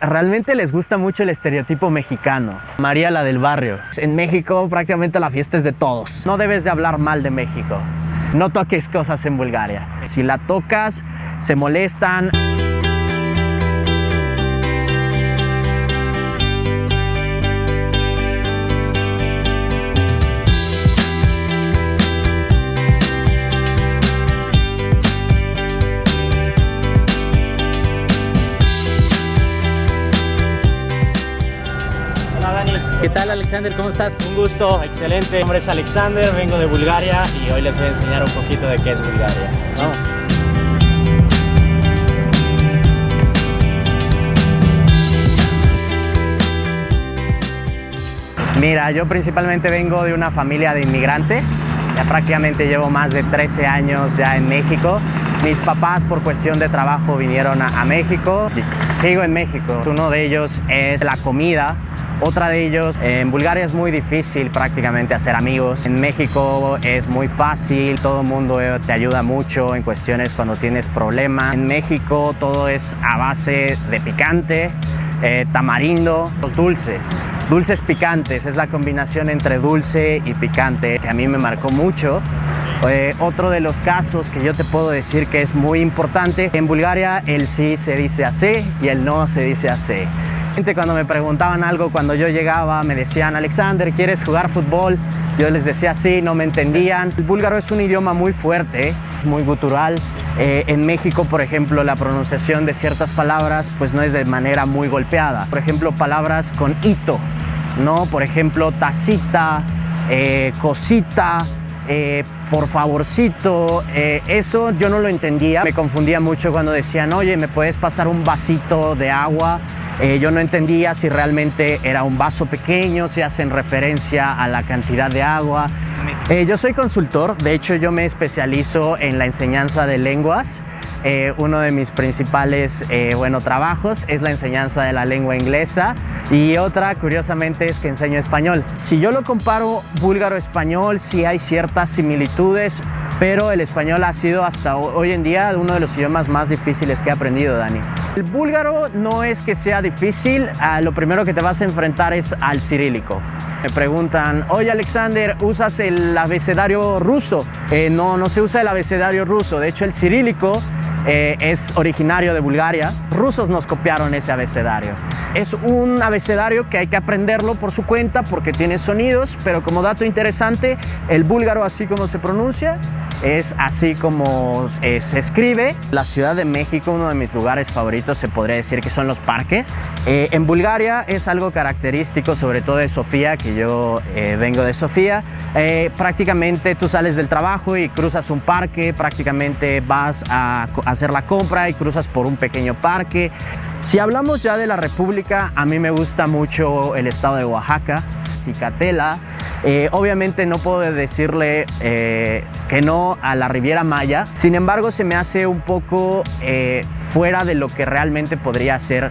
realmente les gusta mucho el estereotipo mexicano. María la del barrio. En México prácticamente la fiesta es de todos. No debes de hablar mal de México. No toques cosas en Bulgaria. Si la tocas, se molestan. ¿Qué tal, Alexander? ¿Cómo estás? Un gusto, excelente. Mi nombre es Alexander, vengo de Bulgaria y hoy les voy a enseñar un poquito de qué es Bulgaria. Vamos. Mira, yo principalmente vengo de una familia de inmigrantes. Ya prácticamente llevo más de 13 años ya en México. Mis papás por cuestión de trabajo vinieron a México. Sigo en México. Uno de ellos es la comida. Otra de ellos, en Bulgaria es muy difícil prácticamente hacer amigos. En México es muy fácil, todo el mundo te ayuda mucho en cuestiones cuando tienes problemas. En México todo es a base de picante, tamarindo, los dulces picantes, es la combinación entre dulce y picante que a mí me marcó mucho. Otro de los casos que yo te puedo decir que es muy importante, en Bulgaria el sí se dice así y el no se dice así. Cuando me preguntaban algo, cuando yo llegaba, me decían, Alexander, ¿quieres jugar fútbol? Yo les decía sí, no me entendían. El búlgaro es un idioma muy fuerte, muy gutural. En México, por ejemplo, la pronunciación de ciertas palabras pues no es de manera muy golpeada. Por ejemplo, palabras con ito, ¿no? Por ejemplo, tacita, cosita, por favorcito, eso yo no lo entendía. Me confundía mucho cuando decían, oye, ¿me puedes pasar un vasito de agua? Yo no entendía si realmente era un vaso pequeño, si hacen referencia a la cantidad de agua. Yo soy consultor, de hecho yo me especializo en la enseñanza de lenguas. Uno de mis principales trabajos es la enseñanza de la lengua inglesa y otra, curiosamente, es que enseño español. Si yo lo comparo búlgaro-español, sí hay ciertas similitudes, pero el español ha sido hasta hoy en día uno de los idiomas más difíciles que he aprendido, Dani. El búlgaro no es que sea difícil, lo primero que te vas a enfrentar es al cirílico. Me preguntan, oye Alexander, ¿usas el abecedario ruso? No se usa el abecedario ruso, de hecho el cirílico es originario de Bulgaria. Rusos nos copiaron ese abecedario. Es un abecedario que hay que aprenderlo por su cuenta porque tiene sonidos, pero como dato interesante, el búlgaro, así como se pronuncia, es así como se escribe. La Ciudad de México, uno de mis lugares favoritos, se podría decir que son los parques. En Bulgaria es algo característico, sobre todo de Sofía, que yo vengo de Sofía. Prácticamente tú sales del trabajo y cruzas un parque, prácticamente vas a hacer la compra y cruzas por un pequeño parque. Si hablamos ya de la República, a mí me gusta mucho el estado de Oaxaca, Cicatela. Obviamente no puedo decirle que no a la Riviera Maya, sin embargo se me hace un poco fuera de lo que realmente podría ser,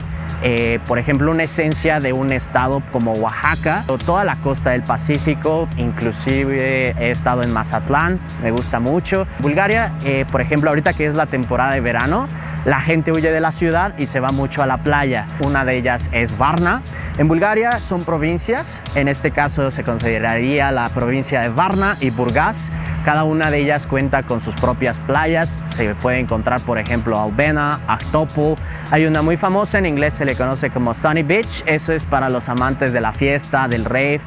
por ejemplo, una esencia de un estado como Oaxaca o toda la costa del Pacífico. Inclusive he estado en Mazatlán, me gusta mucho. Bulgaria, por ejemplo, ahorita que es la temporada de verano, la gente huye de la ciudad y se va mucho a la playa. Una de ellas es Varna. En Bulgaria son provincias, en este caso se consideraría la provincia de Varna y Burgas. Cada una de ellas cuenta con sus propias playas. Se puede encontrar, por ejemplo, Albena, Ahtopol. Hay una muy famosa, en inglés se le conoce como Sunny Beach. Eso es para los amantes de la fiesta, del rave.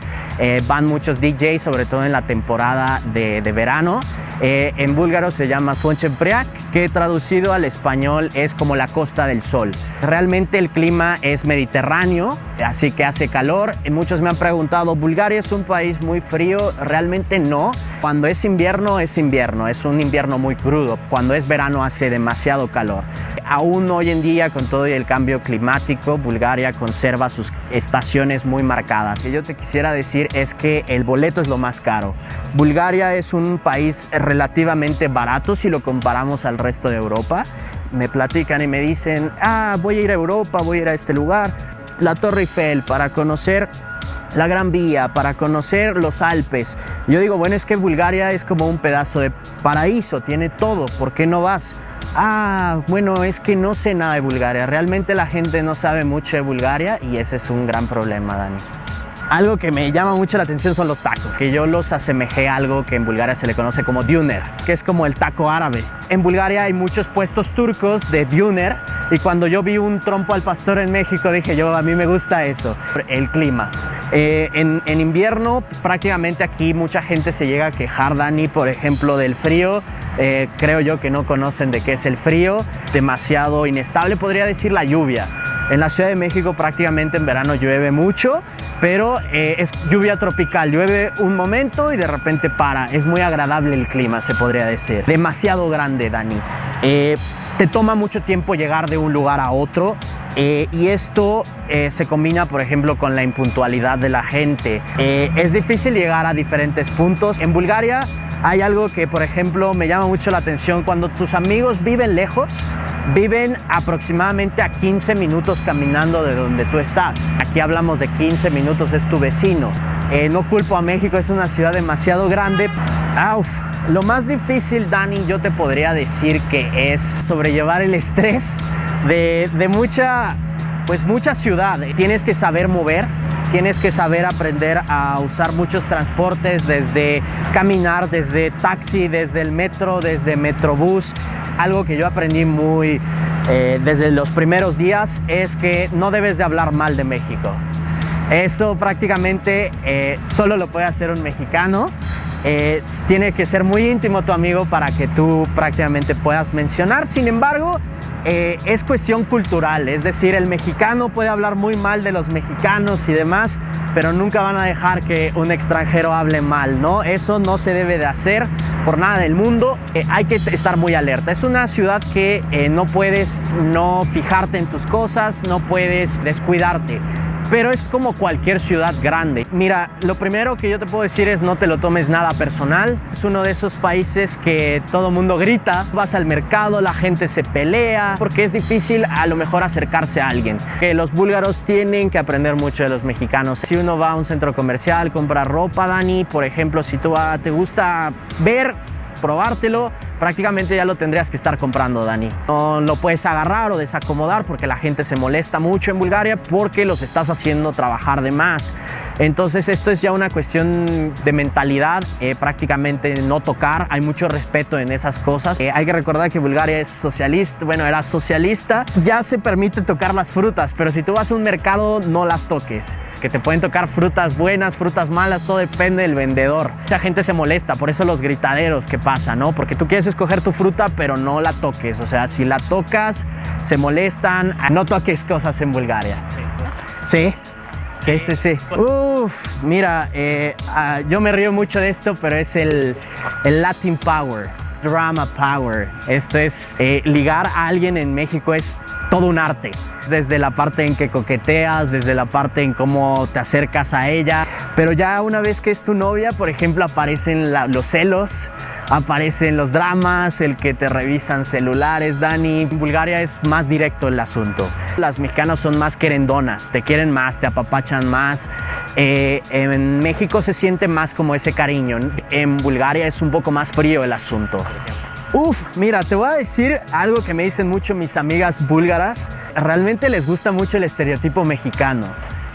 Van muchos DJs, sobre todo en la temporada de verano. En búlgaro se llama Sonchepriak, que traducido al español es como la Costa del Sol. Realmente el clima es mediterráneo, así que hace calor. Muchos me han preguntado, ¿Bulgaria es un país muy frío? Realmente no. Cuando es invierno, es un invierno muy crudo. Cuando es verano hace demasiado calor. Aún hoy en día, con todo el cambio climático, Bulgaria conserva sus estaciones muy marcadas. Lo que yo te quisiera decir es que el boleto es lo más caro. Bulgaria es un país relativamente barato si lo comparamos al resto de Europa. Me platican y me dicen, voy a ir a Europa, voy a ir a este lugar, la Torre Eiffel, para conocer la Gran Vía, para conocer los Alpes. Yo digo, bueno, es que Bulgaria es como un pedazo de paraíso, tiene todo, ¿por qué no vas? Bueno, es que no sé nada de Bulgaria. Realmente la gente no sabe mucho de Bulgaria y ese es un gran problema, Dani. Algo que me llama mucho la atención son los tacos, que yo los asemejé a algo que en Bulgaria se le conoce como döner, que es como el taco árabe. En Bulgaria hay muchos puestos turcos de döner y cuando yo vi un trompo al pastor en México dije a mí me gusta eso. El clima. En invierno prácticamente aquí mucha gente se llega a quejar, Dani, por ejemplo, del frío. Creo yo que no conocen de qué es el frío. Demasiado inestable, podría decir la lluvia. En la Ciudad de México prácticamente en verano llueve mucho, pero es lluvia tropical, llueve un momento y de repente para. Es muy agradable el clima, se podría decir. Demasiado grande, Dani. Te toma mucho tiempo llegar de un lugar a otro y esto se combina, por ejemplo, con la impuntualidad de la gente. Es difícil llegar a diferentes puntos. En Bulgaria hay algo que, por ejemplo, me llama mucho la atención. Cuando tus amigos viven lejos, viven aproximadamente a 15 minutos caminando de donde tú estás. Aquí hablamos de 15 minutos, es tu vecino. No culpo a México, es una ciudad demasiado grande. Lo más difícil, Dani, yo te podría decir que es sobrellevar el estrés de mucha ciudad. Tienes que saber mover, tienes que saber aprender a usar muchos transportes, desde caminar, desde taxi, desde el metro, desde metrobús. Algo que yo aprendí desde los primeros días es que no debes de hablar mal de México. Eso prácticamente solo lo puede hacer un mexicano. Tiene que ser muy íntimo tu amigo para que tú prácticamente puedas mencionar. Sin embargo, es cuestión cultural, es decir, el mexicano puede hablar muy mal de los mexicanos y demás, pero nunca van a dejar que un extranjero hable mal, ¿no? Eso no se debe de hacer por nada del mundo. Hay que estar muy alerta. Es una ciudad que no puedes no fijarte en tus cosas, no puedes descuidarte. Pero es como cualquier ciudad grande. Mira, lo primero que yo te puedo decir es no te lo tomes nada personal. Es uno de esos países que todo mundo grita. Vas al mercado, la gente se pelea, porque es difícil a lo mejor acercarse a alguien. Que los búlgaros tienen que aprender mucho de los mexicanos. Si uno va a un centro comercial, compra ropa, Dani, por ejemplo, si tú te gusta ver, probártelo, prácticamente ya lo tendrías que estar comprando, Dani. No lo puedes agarrar o desacomodar porque la gente se molesta mucho en Bulgaria porque los estás haciendo trabajar de más. Entonces esto es ya una cuestión de mentalidad, prácticamente no tocar. Hay mucho respeto en esas cosas. Hay que recordar que Bulgaria es socialista, era socialista. Ya se permite tocar las frutas, pero si tú vas a un mercado no las toques. Que te pueden tocar frutas buenas, frutas malas, todo depende del vendedor. Mucha gente se molesta, por eso los gritaderos que pasa, ¿no? Porque tú quieres escoger tu fruta, pero no la toques. O sea, si la tocas, se molestan. No toques cosas en Bulgaria. ¿Sí? Sí. Mira, yo me río mucho de esto, pero es el Latin Power, Drama Power. Esto es, ligar a alguien en México es todo un arte. Desde la parte en que coqueteas, desde la parte en cómo te acercas a ella. Pero ya una vez que es tu novia, por ejemplo, aparecen los celos, aparecen los dramas, el que te revisan celulares, Dani. En Bulgaria es más directo el asunto. Las mexicanas son más querendonas, te quieren más, te apapachan más. En México se siente más como ese cariño. En Bulgaria es un poco más frío el asunto. Mira, te voy a decir algo que me dicen mucho mis amigas búlgaras. Realmente les gusta mucho el estereotipo mexicano.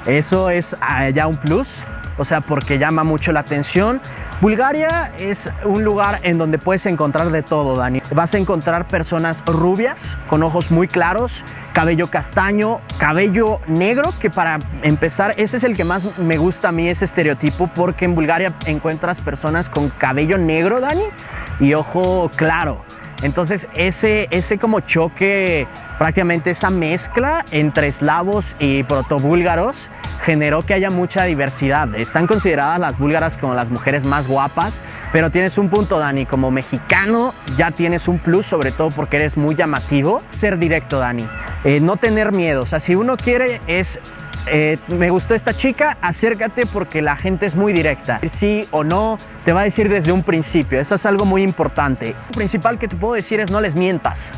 Eso es ya un plus, o sea, porque llama mucho la atención. Bulgaria es un lugar en donde puedes encontrar de todo, Dani. Vas a encontrar personas rubias, con ojos muy claros, cabello castaño, cabello negro, que para empezar, ese es el que más me gusta a mí, ese estereotipo, porque en Bulgaria encuentras personas con cabello negro, Dani, y ojo claro. Entonces ese como choque, prácticamente esa mezcla entre eslavos y protobúlgaros generó que haya mucha diversidad. Están consideradas las búlgaras como las mujeres más guapas, pero tienes un punto, Dani, como mexicano ya tienes un plus, sobre todo porque eres muy llamativo. Ser directo, Dani, no tener miedo. O sea, si uno quiere me gustó esta chica, acércate, porque la gente es muy directa. Sí o no, te va a decir desde un principio. Eso es algo muy importante. Lo principal que te puedo decir es no les mientas.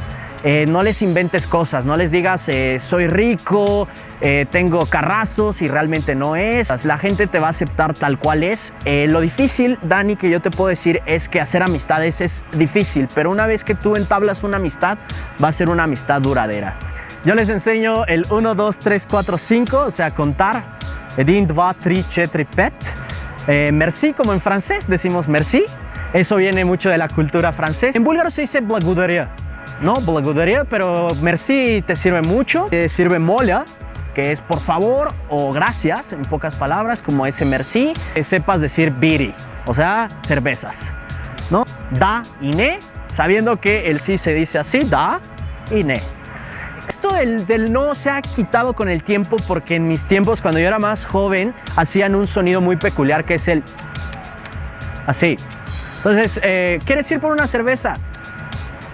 no les inventes cosas, no les digas soy rico, tengo carrazos y realmente no es. La gente te va a aceptar tal cual es. Lo difícil, Dani, que yo te puedo decir es que hacer amistades es difícil, pero una vez que tú entablas una amistad, va a ser una amistad duradera. Yo les enseño el 1, 2, 3, 4, 5, o sea, contar. 1, 2, 3, 4, 5. Merci, como en francés, decimos merci. Eso viene mucho de la cultura francesa. En búlgaro se dice blagodaria, ¿no? Blagodaria, pero merci te sirve mucho. Te sirve mola, que es por favor o gracias, en pocas palabras, como ese merci. Sepas decir biri, o sea, cervezas, ¿no? Da y ne, sabiendo que el sí se dice así, da y ne. Esto del no se ha quitado con el tiempo porque en mis tiempos, cuando yo era más joven, hacían un sonido muy peculiar que es el así. Entonces, ¿quieres ir por una cerveza?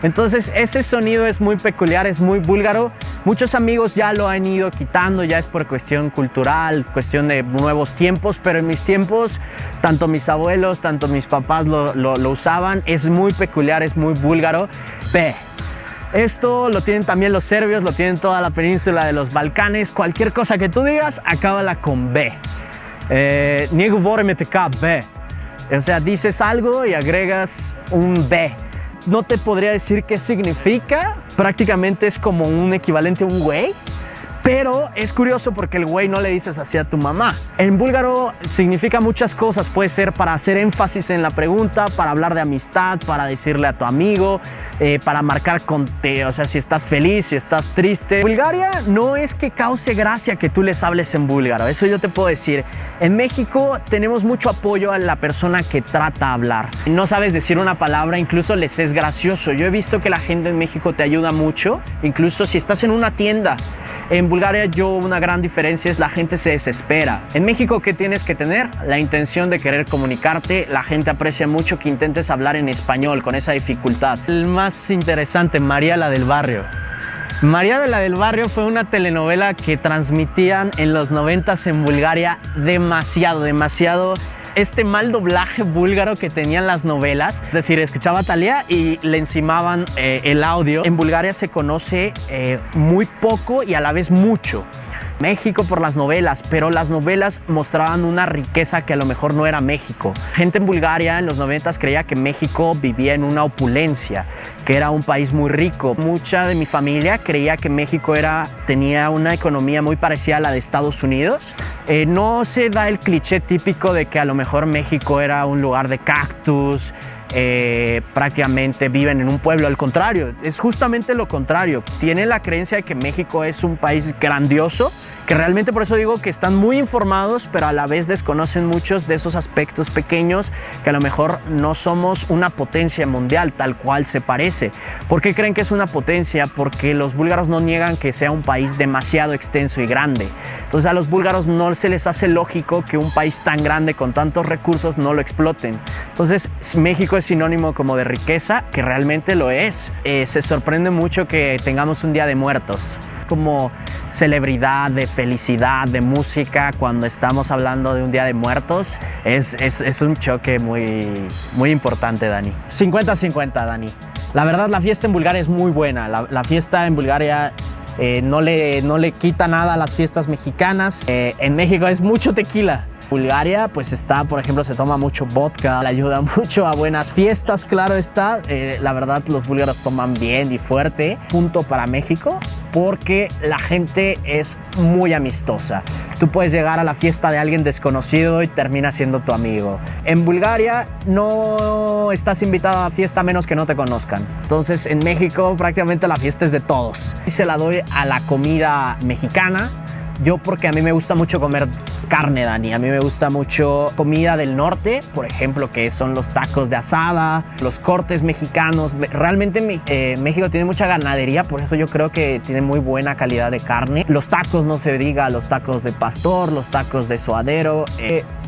Entonces, ese sonido es muy peculiar, es muy búlgaro. Muchos amigos ya lo han ido quitando, ya es por cuestión cultural, cuestión de nuevos tiempos, pero en mis tiempos, tanto mis abuelos, tanto mis papás lo usaban. Es muy peculiar, es muy búlgaro. Esto lo tienen también los serbios, lo tienen toda la península de los Balcanes. Cualquier cosa que tú digas, acábala con B. Nie govorim B. O sea, dices algo y agregas un B. No te podría decir qué significa. Prácticamente es como un equivalente a un güey. Pero es curioso porque el güey no le dices así a tu mamá. En búlgaro significa muchas cosas. Puede ser para hacer énfasis en la pregunta, para hablar de amistad, para decirle a tu amigo, para marcar o sea, si estás feliz, si estás triste. Bulgaria no es que cause gracia que tú les hables en búlgaro. Eso yo te puedo decir. En México tenemos mucho apoyo a la persona que trata de hablar. No sabes decir una palabra, incluso les es gracioso. Yo he visto que la gente en México te ayuda mucho, incluso si estás en una tienda. En Bulgaria una gran diferencia es la gente se desespera. En México, ¿qué tienes que tener? La intención de querer comunicarte. La gente aprecia mucho que intentes hablar en español con esa dificultad. El más interesante, María la del Barrio. María la del Barrio fue una telenovela que transmitían en los 90s en Bulgaria demasiado. Este mal doblaje búlgaro que tenían las novelas, es decir, escuchaba a Thalía y le encimaban el audio. En Bulgaria se conoce muy poco y a la vez mucho. México por las novelas, pero las novelas mostraban una riqueza que a lo mejor no era México. Gente en Bulgaria en los 90s creía que México vivía en una opulencia, que era un país muy rico. Mucha de mi familia creía que México tenía una economía muy parecida a la de Estados Unidos. No se da el cliché típico de que a lo mejor México era un lugar de cactus, prácticamente viven en un pueblo. Al contrario, es justamente lo contrario. Tienen la creencia de que México es un país grandioso, que realmente por eso digo que están muy informados, pero a la vez desconocen muchos de esos aspectos pequeños que a lo mejor no somos una potencia mundial tal cual se parece. ¿Por qué creen que es una potencia? Porque los búlgaros no niegan que sea un país demasiado extenso y grande. Entonces a los búlgaros no se les hace lógico que un país tan grande con tantos recursos no lo exploten. Entonces México es sinónimo como de riqueza, que realmente lo es. Se sorprende mucho que tengamos un Día de Muertos como celebridad, de felicidad, de música. Cuando estamos hablando de un Día de Muertos, es un choque muy importante, Dani. 50-50, Dani. La verdad, la fiesta en Bulgaria es muy buena. La fiesta en Bulgaria no le quita nada a las fiestas mexicanas. En México es mucho tequila. Bulgaria, pues por ejemplo, se toma mucho vodka, le ayuda mucho a buenas fiestas, claro está. La verdad, los búlgaros toman bien y fuerte. Punto para México, porque la gente es muy amistosa. Tú puedes llegar a la fiesta de alguien desconocido y termina siendo tu amigo. En Bulgaria no estás invitado a la fiesta a menos que no te conozcan. Entonces, en México prácticamente la fiesta es de todos. Y se la doy a la comida mexicana. Yo porque a mí me gusta mucho comer carne, Dani. A mí me gusta mucho comida del norte, por ejemplo, que son los tacos de asada, los cortes mexicanos. Realmente México tiene mucha ganadería, por eso yo creo que tiene muy buena calidad de carne. Los tacos, no se diga, los tacos de pastor, los tacos de suadero.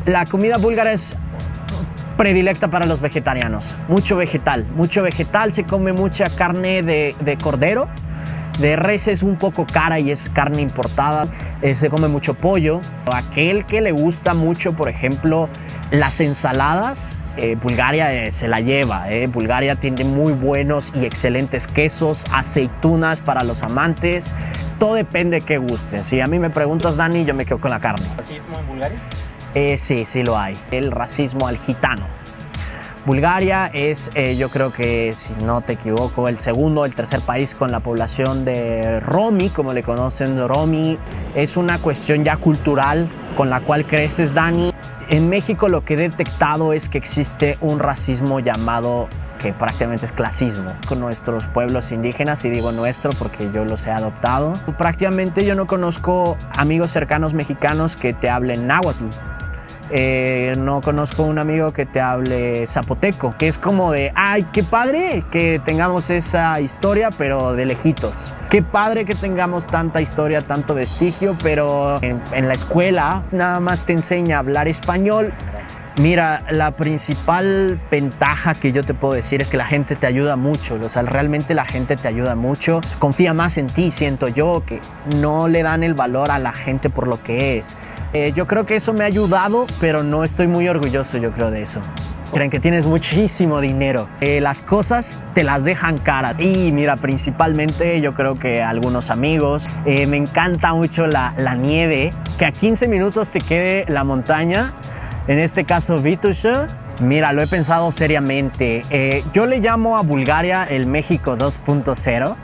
La comida búlgara es predilecta para los vegetarianos. Mucho vegetal, se come mucha carne de cordero. De res es un poco cara y es carne importada. Se come mucho pollo. Aquel que le gusta mucho, por ejemplo, las ensaladas, Bulgaria se la lleva. Bulgaria tiene muy buenos y excelentes quesos, aceitunas para los amantes. Todo depende de qué guste. Si a mí me preguntas, Dani, yo me quedo con la carne. ¿Racismo en Bulgaria? Sí lo hay. El racismo al gitano. Bulgaria es, yo creo que, si no te equivoco, el segundo o el tercer país con la población de Romi, como le conocen, Romi. Es una cuestión ya cultural con la cual creces, Dani. En México lo que he detectado es que existe un racismo llamado, que prácticamente es clasismo, con nuestros pueblos indígenas, y digo nuestro porque yo los he adoptado. Prácticamente yo no conozco amigos cercanos mexicanos que te hablen náhuatl. No conozco un amigo que te hable zapoteco, que es como de, ay, qué padre que tengamos esa historia, pero de lejitos. Qué padre que tengamos tanta historia, tanto vestigio, pero en la escuela nada más te enseña a hablar español. Mira, la principal ventaja que yo te puedo decir es que la gente te ayuda mucho, o sea, realmente la gente te ayuda mucho, confía más en ti, siento yo, que no le dan el valor a la gente por lo que es. Yo creo que eso me ha ayudado, pero no estoy muy orgulloso, yo creo, de eso. Creen que tienes muchísimo dinero. Las cosas te las dejan caras. Y mira, principalmente yo creo que algunos amigos. Me encanta mucho la nieve. Que a 15 minutos te quede la montaña. En este caso, Vituša. Mira, lo he pensado seriamente. Yo le llamo a Bulgaria el México 2.0.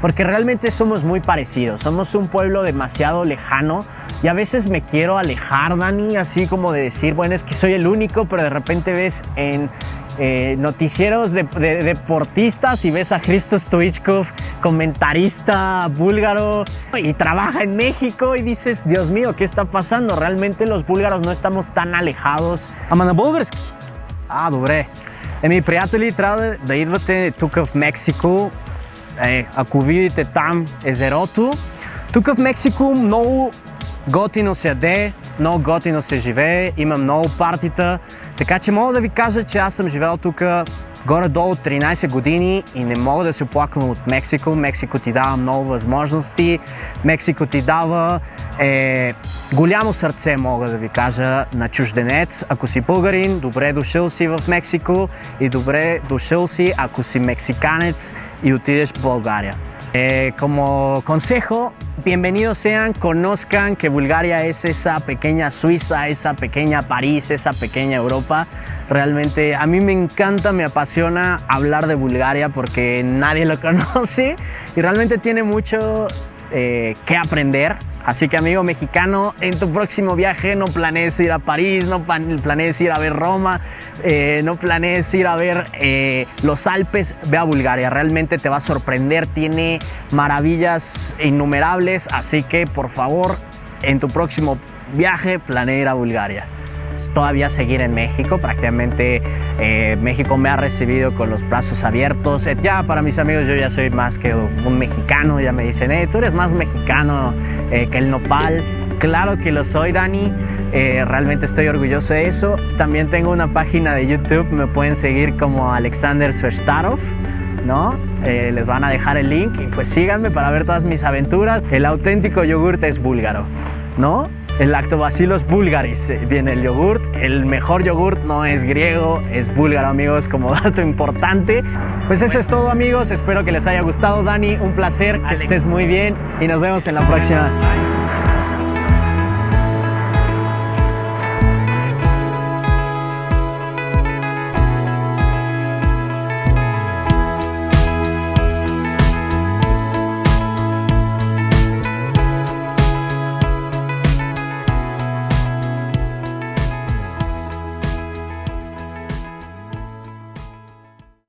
Porque realmente somos muy parecidos. Somos un pueblo demasiado lejano. Y a veces me quiero alejar, Dani, así como de decir, bueno, es que soy el único, pero de repente ves en noticieros de deportistas y ves a Hristo Stoichkov, comentarista búlgaro, y trabaja en México, y dices, Dios mío, ¿qué está pasando? Realmente los búlgaros no estamos tan alejados. Ама на български. Добре. Приятели, трябва да идвате тук в Мексико. Ако видите там езерото, тук в Мексико много готино се яде, много готино се живее, има много партита. Така че мога да ви кажа, че аз съм живял тук горе-долу 13 години и не мога да се оплаквам от Мексико. Мексико ти дава много възможности, Мексико ти дава голямо сърце, мога да ви кажа, на чужденец. Ако си българин, добре дошъл си в Мексико, и добре дошъл си, ако си мексиканец и отидеш в България. Como consejo, bienvenidos sean, conozcan que Bulgaria es esa pequeña Suiza, esa pequeña París, esa pequeña Europa. Realmente a mí me encanta, me apasiona hablar de Bulgaria porque nadie lo conoce y realmente tiene mucho que aprender. Así que, amigo mexicano, en tu próximo viaje no planees ir a París, no planees ir a ver Roma, no planees ir a ver los Alpes. Ve a Bulgaria, realmente te va a sorprender, tiene maravillas innumerables, así que por favor, en tu próximo viaje planea ir a Bulgaria. Todavía seguir en México, prácticamente México me ha recibido con los brazos abiertos. Ya para mis amigos yo ya soy más que un mexicano, ya me dicen, tú eres más mexicano que el nopal. Claro que lo soy, Dani, realmente estoy orgulloso de eso. También tengo una página de YouTube, me pueden seguir como Alexander Svertarov, ¿no? Les van a dejar el link y pues síganme para ver todas mis aventuras. El auténtico yogurt es búlgaro, ¿no? El Lactobacillus bulgaris viene el yogurt. El mejor yogurt no es griego, es búlgaro, amigos, como dato importante. Pues eso es todo, amigos. Espero que les haya gustado, Dani. Un placer, que estés muy bien y nos vemos en la próxima.